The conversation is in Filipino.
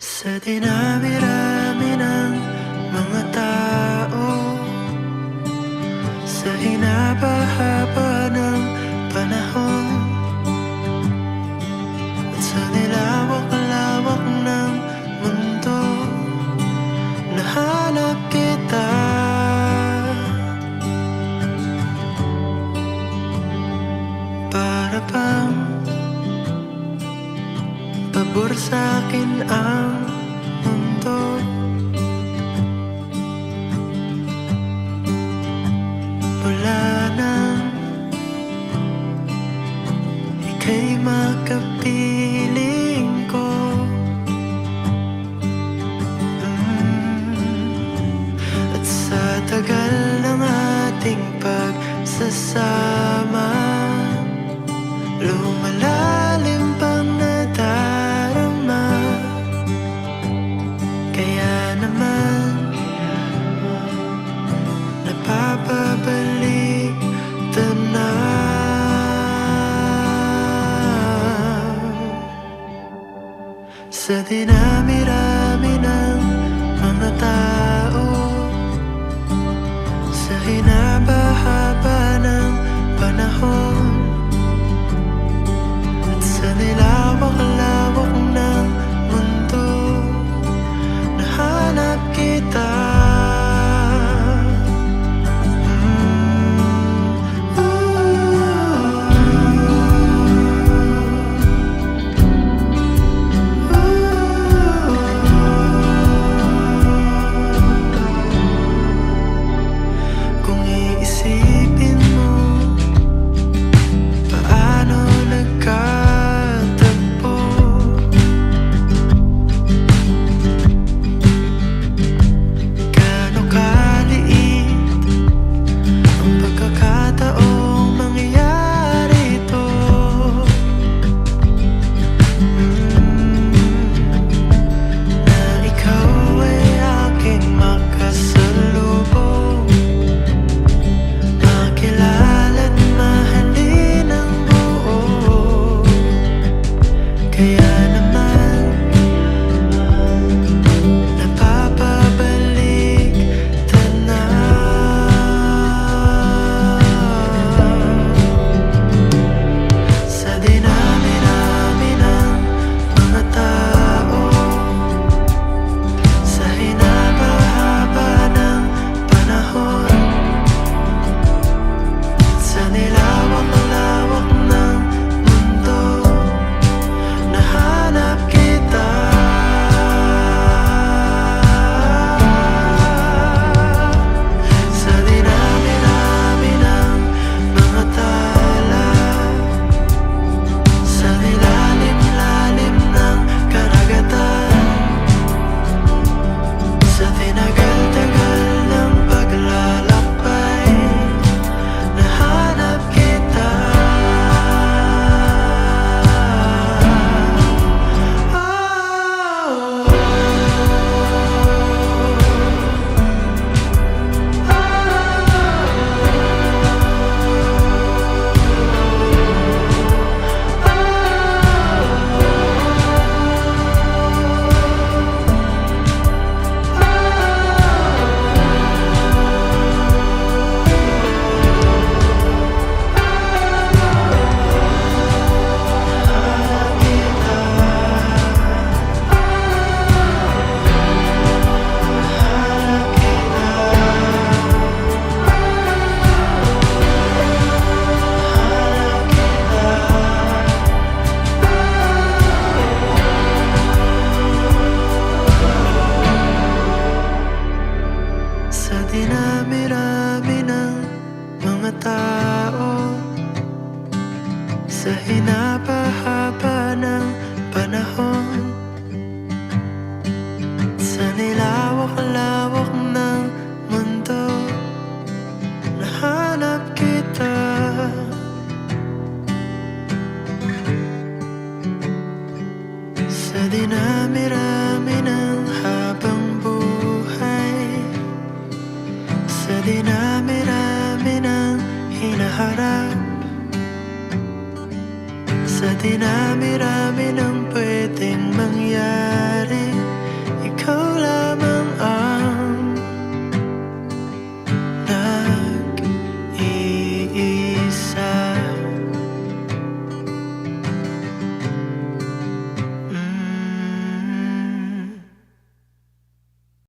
Sa dinami-rami ng mga tao, sa hinaba-haba ng panahon, at sa nilawak-lawak ng mundo, nahanap kita. Para bang pabor sa'kin ang mundo, mula nang ika'y makapiling ko. At sa tagal ng ating pagsasama, lumalalim pang nadarama. Kaya naman napapabalik tanaw. Sa dinami-rami ng mga tao, sa hinaba-haba ng panahon, at sa nilawak-lawak ng mundo, nahanap kita. Kung iisipin mo, paano nagkatagpo? Gaano kaliit ang pagkakataong mangyayari ito? Na ikaw ay aking makasalubong, makilala't mahalin ng buo. Kaya naman napapabalik tanaw. Sa dinami-rami ng mga tao, sa hinaba-haba ng panahon, sa nilawak-lawak ng mundo, nahanap kita. Sa dinami-rami ng mga tala, sa nilalim-lalim ng karagatan, sa tinagal-tagal ng paglalakbay, nahanap kita. Sa dinami-rami ng mga tao, sa hinaba-haba ng panahon, sa nilawak-lawak ng mundo, nahanap kita. Sa dinami-rami ng habang buhay, sa dinami-rami ng hinaharap, sa dinami-rami ng pwedeng mangyari.